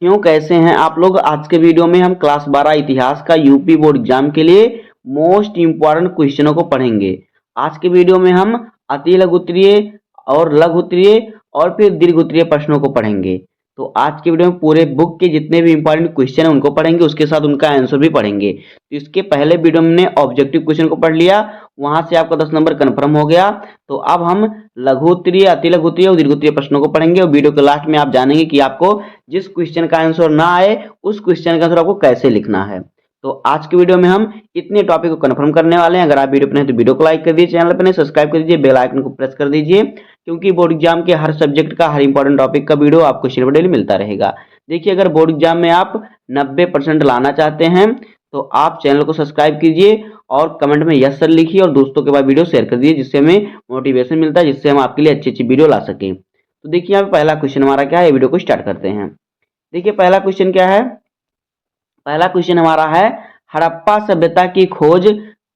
क्यों कैसे हैं आप लोग। आज के वीडियो में हम क्लास 12 इतिहास का यूपी बोर्ड एग्जाम के लिए मोस्ट इंपॉर्टेंट क्वेश्चनों को पढ़ेंगे। आज के वीडियो में हम अति लघु उत्तरीय और लघु उत्तरीय और फिर दीर्घ उत्तरीय प्रश्नों को पढ़ेंगे। तो आज के वीडियो में पूरे बुक के जितने भी इंपॉर्टेंट क्वेश्चन हैं उनको पढ़ेंगे, उसके साथ उनका आंसर भी पढ़ेंगे। तो इसके पहले वीडियो में हमने ऑब्जेक्टिव क्वेश्चन को पढ़ लिया, वहां से आपका 10 नंबर कंफर्म हो गया। तो अब हम लघु उत्तरीय, अति लघु उत्तरीय और दीर्घ उत्तरीय प्रश्नों को पढ़ेंगे और वीडियो के लास्ट में आप जानेंगे कि आपको जिस क्वेश्चन का आंसर ना आए उस क्वेश्चन का आंसर आपको कैसे लिखना है। तो आज के वीडियो में हम इतने टॉपिक को कंफर्म करने वाले हैं। अगर आप वीडियो पर हैं तो वीडियो को लाइक कर दीजिए, चैनल पर नहीं सब्सक्राइब कर दीजिए, बेल आइकन को प्रेस कर दीजिए, क्योंकि बोर्ड एग्जाम के हर सब्जेक्ट का हर इंपॉर्टेंट टॉपिक का वीडियो आपको शेयर डेली मिलता रहेगा। देखिए, अगर बोर्ड एग्जाम में आप 90% लाना चाहते हैं तो आप चैनल को सब्सक्राइब कीजिए और कमेंट में यस सर लिखिए और दोस्तों के पास वीडियो शेयर कर दीजिए, जिससे हमें मोटिवेशन मिलता है, जिससे हम आपके लिए अच्छी अच्छी वीडियो ला सकें। तो देखिए यहाँ पे पहला क्वेश्चन हमारा क्या है, वीडियो को स्टार्ट करते हैं। देखिए पहला क्वेश्चन क्या है, पहला क्वेश्चन हमारा है हड़प्पा सभ्यता की खोज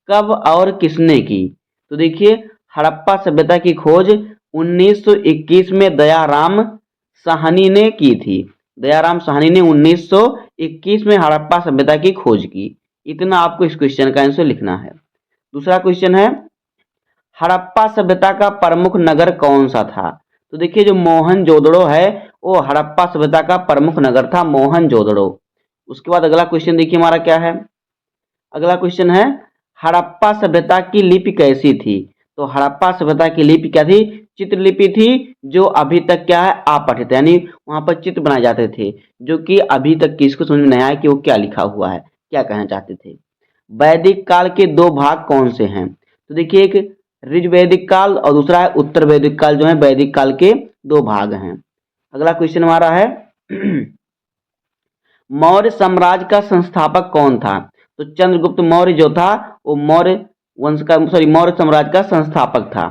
कब और किसने की। तो देखिए हड़प्पा सभ्यता की खोज 1921 में दयाराम साहनी ने की थी। दयाराम साहनी ने 1921 में हड़प्पा सभ्यता की खोज की। इतना आपको इस क्वेश्चन का आंसर लिखना है। दूसरा क्वेश्चन है हड़प्पा सभ्यता का प्रमुख नगर कौन सा था। तो देखिए जो मोहनजोदड़ो है वो हड़प्पा सभ्यता का प्रमुख नगर था, मोहनजोदड़ो। उसके बाद अगला क्वेश्चन देखिए हमारा क्या है, अगला क्वेश्चन है हड़प्पा सभ्यता की लिपि कैसी थी। तो हड़प्पा सभ्यता की लिपि क्या थी, चित्रलिपि थी, जो अभी तक क्या है अपठित, यानी वहां पर चित्र बनाए जाते थे जो कि अभी तक किसको समझ में नहीं आया कि वो क्या लिखा हुआ है, क्या कहना चाहते थे। वैदिक काल के दो भाग कौन से हैं। तो देखिए एक ऋग वैदिक काल और दूसरा है उत्तर वैदिक काल, जो है वैदिक काल के दो भाग हैं। अगला क्वेश्चन हमारा है मौर्य साम्राज्य का संस्थापक कौन था। तो चंद्रगुप्त मौर्य जो था वो मौर्य वंश का मौर्य साम्राज्य का संस्थापक था।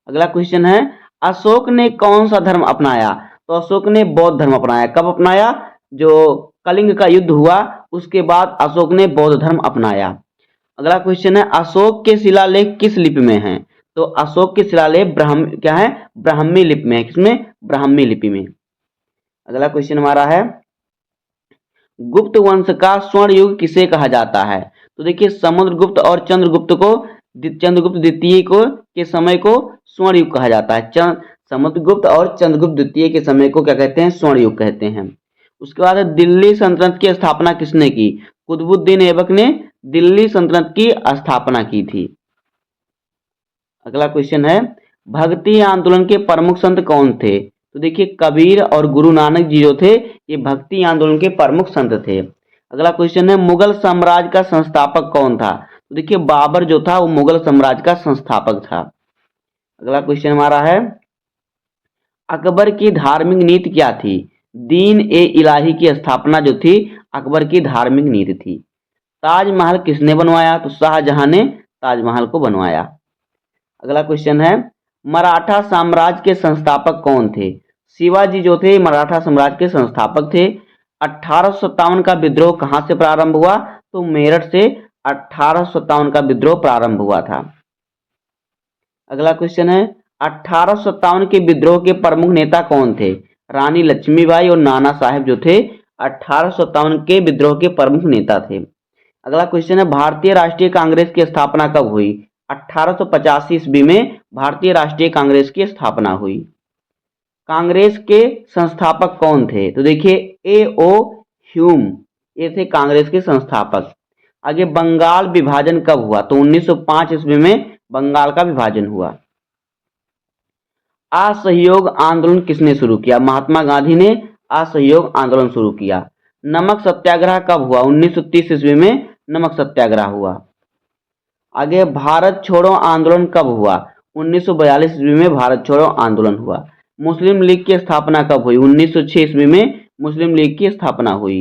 अगला क्वेश्चन है अशोक ने कौन सा धर्म अपनाया। तो अशोक ने बौद्ध धर्म अपनाया। कब अपनाया, जो कलिंग का युद्ध हुआ उसके बाद अशोक ने बौद्ध धर्म अपनाया। अगला क्वेश्चन है अशोक के शिलालेख किस लिपि में हैं। तो अशोक के शिलालेख क्या है, ब्राह्मी लिपि में है। किसमें, ब्राह्मी लिपि में। अगला क्वेश्चन हमारा है गुप्त वंश का स्वर्ण युग किसे कहा जाता है। तो देखिए समुद्रगुप्त और चंद्रगुप्त द्वितीय को के समय को स्वर्ण युग कहा जाता है। समुद्रगुप्त और चंद्रगुप्त द्वितीय के समय को क्या कहते हैं, स्वर्ण युग कहते हैं। उसके बाद दिल्ली सल्तनत की स्थापना किसने की। कुतुबुद्दीन ऐबक ने दिल्ली सल्तनत की स्थापना की थी। अगला क्वेश्चन है भक्ति आंदोलन के प्रमुख संत कौन थे। तो देखिए कबीर और गुरु नानक जी जो थे ये भक्ति आंदोलन के प्रमुख संत थे। अगला क्वेश्चन है मुगल साम्राज्य का संस्थापक कौन था। तो देखिए बाबर जो था वो मुगल साम्राज्य का संस्थापक था। अगला क्वेश्चन हमारा है अकबर की धार्मिक नीति क्या थी। दीन ए इलाही की स्थापना जो थी अकबर की धार्मिक नीति थी। ताजमहल किसने बनवाया। तो शाहजहां ने ताजमहल को बनवाया। अगला क्वेश्चन है मराठा साम्राज्य के संस्थापक कौन थे। शिवाजी जो थे मराठा साम्राज्य के संस्थापक थे। 1857 का विद्रोह कहां से प्रारंभ हुआ। तो मेरठ से 1857 का विद्रोह प्रारंभ हुआ था। अगला क्वेश्चन है 1857 के विद्रोह के प्रमुख नेता कौन थे। रानी लक्ष्मीबाई और नाना साहेब जो थे 1857 के विद्रोह के प्रमुख नेता थे। अगला क्वेश्चन है भारतीय राष्ट्रीय कांग्रेस की स्थापना कब हुई। 1885 ईस्वी में भारतीय राष्ट्रीय कांग्रेस की स्थापना हुई। कांग्रेस के संस्थापक कौन थे। तो देखिए ए.ओ. ह्यूम ये थे कांग्रेस के संस्थापक। आगे बंगाल विभाजन कब हुआ। तो 1905 ईस्वी में बंगाल का विभाजन हुआ। असहयोग आंदोलन किसने शुरू किया। महात्मा गांधी ने असहयोग आंदोलन शुरू किया। नमक सत्याग्रह कब हुआ। 1930 ईस्वी में नमक सत्याग्रह हुआ। आगे भारत छोड़ो आंदोलन कब हुआ। 1942 ईस्वी में भारत छोड़ो आंदोलन हुआ। मुस्लिम लीग की स्थापना कब हुई। 1906 ईस्वी में मुस्लिम लीग की स्थापना हुई।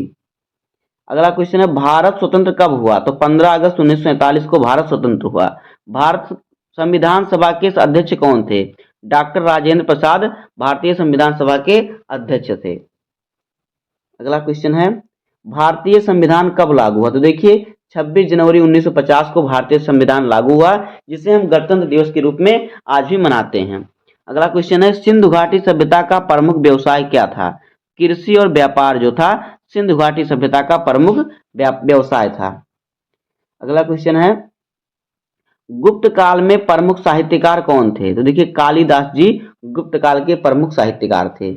अगला क्वेश्चन है भारत स्वतंत्र कब हुआ। तो 15 अगस्त 1947 को भारत स्वतंत्र हुआ। भारत संविधान सभा के अध्यक्ष कौन थे। डॉक्टर राजेंद्र प्रसाद भारतीय संविधान सभा के अध्यक्ष थे। अगला क्वेश्चन है भारतीय संविधान कब लागू हुआ। तो देखिए 26 जनवरी 1950 को भारतीय संविधान लागू हुआ, जिसे हम गणतंत्र दिवस के रूप में आज भी मनाते हैं। अगला क्वेश्चन है सिंधु घाटी सभ्यता का प्रमुख व्यवसाय क्या था। कृषि और व्यापार जो था सिंधु घाटी सभ्यता का प्रमुख व्यवसाय था। अगला क्वेश्चन है, गुप्त काल में प्रमुख साहित्यकार कौन थे? तो देखिए कालिदास जी गुप्त काल के प्रमुख साहित्यकार थे।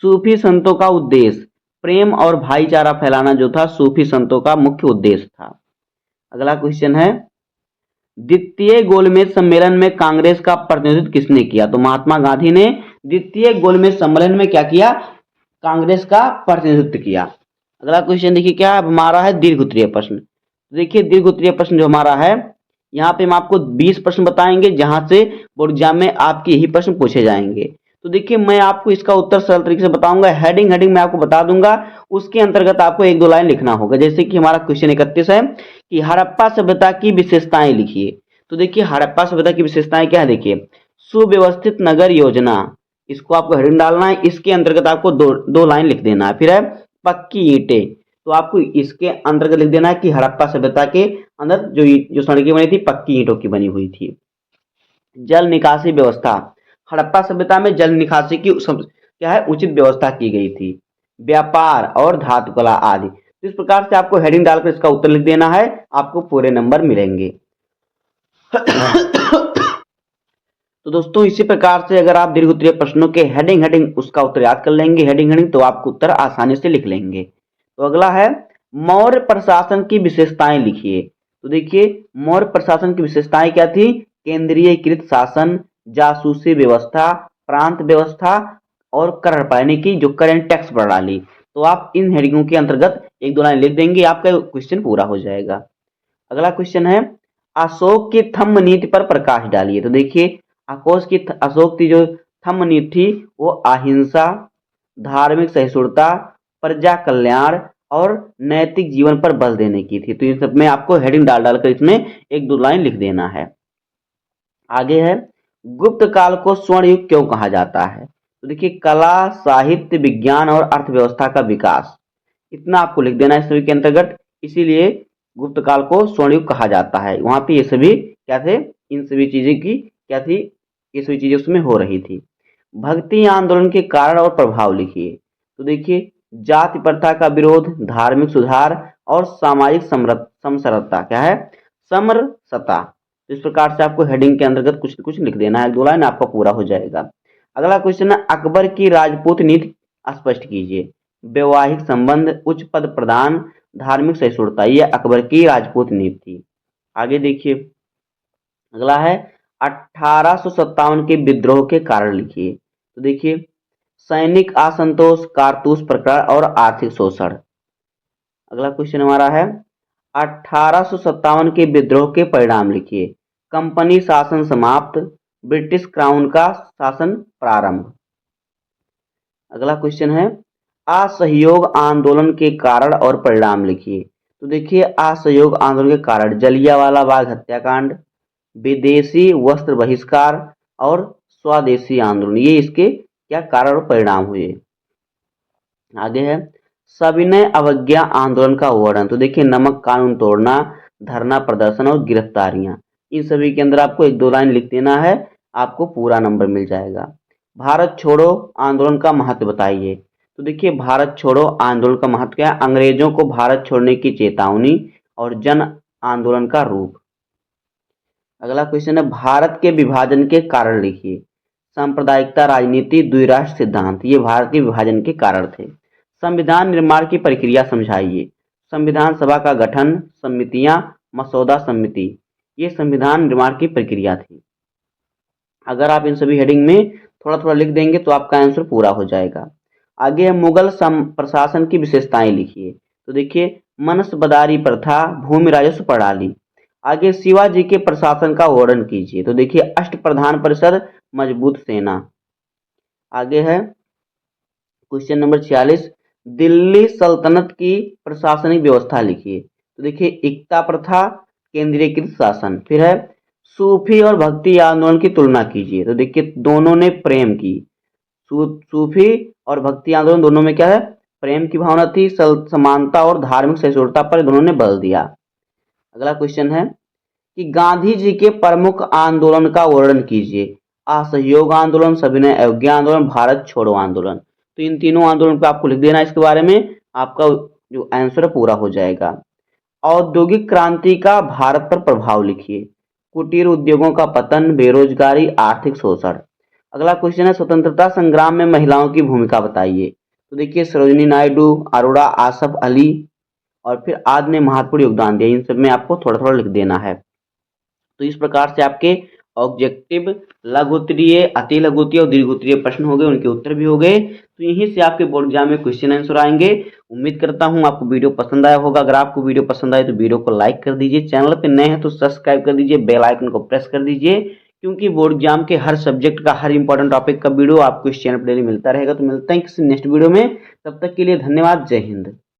सूफी संतों का उद्देश्य प्रेम और भाईचारा फैलाना जो था सूफी संतों का मुख्य उद्देश्य था। अगला क्वेश्चन है, द्वितीय गोलमेज सम्मेलन में कांग्रेस का प्रतिनिधित्व किसने किया? तो महात्मा गांधी ने द्वितीय गोलमेज सम्मेलन में क्या किया? कांग्रेस का प्रतिनिधित्व किया। अगला क्वेश्चन देखिए क्या हमारा है, दीर्घ उत्तरीय प्रश्न। देखिए दीर्घ उत्तरीय प्रश्न जो हमारा है, यहाँ पे हम आपको 20 प्रश्न बताएंगे जहां से बोर्ड एग्जाम में आपके यही प्रश्न पूछे जाएंगे। तो देखिए मैं आपको इसका उत्तर सरल तरीके से बताऊंगा, हेडिंग मैं आपको बता दूंगा, उसके अंतर्गत आपको 1-2 लाइन लिखना होगा। जैसे कि हमारा क्वेश्चन 31 है कि हड़प्पा सभ्यता की विशेषताएं लिखिए। तो देखिए हड़प्पा सभ्यता की विशेषताएं क्या है, देखिए सुव्यवस्थित नगर योजना, इसको आपको हेडिंग डालना है। इसके अंतर्गत आपको दो लाइन लिख देना है। फिर है पक्की ईंटें, तो आपको इसके अंतर्गत लिख देना है कि हड़प्पा सभ्यता के अंदर जो सड़कें बनी थी पक्की ईंटों की बनी हुई थी। जल निकासी व्यवस्था, हड़प्पा सभ्यता में जल निकासी की क्या है उचित व्यवस्था की गई थी। व्यापार और धातुकला आदि। इस प्रकार से आपको हेडिंग डालकर इसका उत्तर लिख देना है, आपको पूरे नंबर मिलेंगे। तो दोस्तों इसी प्रकार से अगर आप दीर्घ उत्तरीय प्रश्नों के हेडिंग उसका उत्तर याद कर लेंगे हेडिंग तो आपको उत्तर आसानी से लिख लेंगे। तो अगला है मौर्य प्रशासन की विशेषताएं लिखिए। तो देखिए मौर्य प्रशासन की विशेषताएं क्या थी? केंद्रीयकृत शासन, जासूसी व्यवस्था, प्रांत व्यवस्था और कर पाने की जो करेंट टैक्स प्रणाली। तो आप इन हेडिंगों के अंतर्गत 1-2 लाइन लिख देंगे, आपका क्वेश्चन पूरा हो जाएगा। अगला क्वेश्चन है अशोक की थम्ब नीति पर प्रकाश डालिए। तो देखिए अशोक की जो थम्ब नीति थी वो अहिंसा, धार्मिक सहिष्णुता, प्रजा कल्याण और नैतिक जीवन पर बल देने की थी। तो इन सब में आपको हेडिंग डालकर इसमें 1-2 लाइन लिख देना है। आगे है गुप्त काल को स्वर्ण युग क्यों कहा जाता है? तो देखिए कला, साहित्य, विज्ञान और अर्थव्यवस्था का विकास, इतना आपको लिख देना है इस सभी के अंतर्गत। इसीलिए गुप्त काल को स्वर्ण युग कहा जाता है। वहां पे ये सभी क्या थे, इन सभी चीजें की क्या थी, ये सभी चीजें उसमें हो रही थी। भक्ति आंदोलन के कारण और प्रभाव लिखिए। तो देखिए जाति प्रथा का विरोध, धार्मिक सुधार और सामाजिक समरसता क्या है, समरसता। इस प्रकार से आपको हेडिंग के अंतर्गत कुछ लिख देना है, 2 लाइन आपका पूरा हो जाएगा। अगला क्वेश्चन है अकबर की राजपूत नीति स्पष्ट कीजिए। वैवाहिक संबंध, उच्च पद प्रदान, धार्मिक सहिष्णुता, ये अकबर की राजपूत नीति थी। आगे देखिए अगला है 1857 के विद्रोह के कारण लिखिए। तो देखिए सैनिक असंतोष, कारतूस प्रकरण और आर्थिक शोषण। अगला क्वेश्चन हमारा है 1857 के विद्रोह के परिणाम लिखिए। कंपनी शासन समाप्त, ब्रिटिश क्राउन का शासन प्रारंभ। अगला क्वेश्चन है असहयोग आंदोलन के कारण और परिणाम लिखिए। तो देखिए असहयोग आंदोलन के कारण जलियांवाला बाग हत्याकांड, विदेशी वस्त्र बहिष्कार और स्वदेशी आंदोलन, ये इसके क्या कारण और परिणाम हुए। आगे है सविनय अवज्ञा आंदोलन का वर्णन। तो देखिए नमक कानून तोड़ना, धरना प्रदर्शन और गिरफ्तारियां, इन सभी के अंदर आपको 1-2 लाइन लिख देना है, आपको पूरा नंबर मिल जाएगा। भारत छोड़ो आंदोलन का महत्व बताइए। तो देखिए भारत छोड़ो आंदोलन का महत्व क्या है? अंग्रेजों को भारत छोड़ने की चेतावनी और जन आंदोलन का रूप। अगला क्वेश्चन है भारत के विभाजन के कारण लिखिए। सांप्रदायिकता राजनीति, द्विराष्ट्र सिद्धांत, ये भारत के विभाजन के कारण थे। संविधान निर्माण की प्रक्रिया समझाइए। संविधान सभा का गठन, समितियां, मसौदा समिति, ये संविधान निर्माण की प्रक्रिया थी। अगर आप इन सभी हेडिंग में थोड़ा थोड़ा लिख देंगे तो आपका आंसर पूरा हो जाएगा। आगे है मुगल प्रशासन की विशेषताएं लिखिए। तो देखिए मनसबदारी प्रथा, भूमि राजस्व प्रणाली। आगे शिवाजी के प्रशासन का वर्णन कीजिए। तो देखिए अष्टप्रधान परिषद, मजबूत सेना। आगे है क्वेश्चन नंबर 46 दिल्ली सल्तनत की प्रशासनिक व्यवस्था लिखिए। तो देखिए एकता प्रथा, केंद्रीयकृत शासन। फिर है सूफी और भक्ति आंदोलन की तुलना कीजिए। तो देखिए दोनों ने प्रेम की, सूफी और भक्ति आंदोलन दोनों में क्या है, प्रेम की भावना थी, समानता और धार्मिक सहिष्णुता पर दोनों ने बल दिया। अगला क्वेश्चन है कि गांधी जी के प्रमुख आंदोलन का वर्णन कीजिए। असहयोग आंदोलन, सविनय अवज्ञा आंदोलन, भारत छोड़ो आंदोलन। तो इन तीनों आंदोलन पे आपको लिख देना है इसके बारे में, आपका जो आंसर है पूरा हो जाएगा। औद्योगिक क्रांति का भारत पर प्रभाव लिखिए। कुटीर उद्योगों का पतन, बेरोजगारी, आर्थिक शोषण। अगला क्वेश्चन है स्वतंत्रता संग्राम में महिलाओं की भूमिका बताइए। तो देखिए सरोजिनी नायडू, अरोड़ा, आसफ अली और फिर आदि ने महत्वपूर्ण योगदान दिया। इन सब में आपको थोड़ा थोड़ा लिख देना है। तो इस प्रकार से आपके ऑब्जेक्टिव, लघु उत्तरीय, अति लघु उत्तरीय और दीर्घ उत्तरीय प्रश्न हो गए, उनके उत्तर भी हो गए। तो यहीं से आपके बोर्ड एग्जाम में क्वेश्चन आंसर आएंगे। उम्मीद करता हूं आपको वीडियो पसंद आया होगा। अगर आपको वीडियो पसंद आए तो वीडियो को लाइक कर दीजिए, चैनल पे नए हैं तो सब्सक्राइब कर दीजिए, बेल आइकन को प्रेस कर दीजिए, क्योंकि बोर्ड एग्जाम के हर सब्जेक्ट का, हर इंपॉर्टेंट टॉपिक का वीडियो आपको इस चैनल पर डेली मिलता रहेगा। तो मिलते हैं किसी नेक्स्ट वीडियो में, तब तक के लिए धन्यवाद, जय हिंद।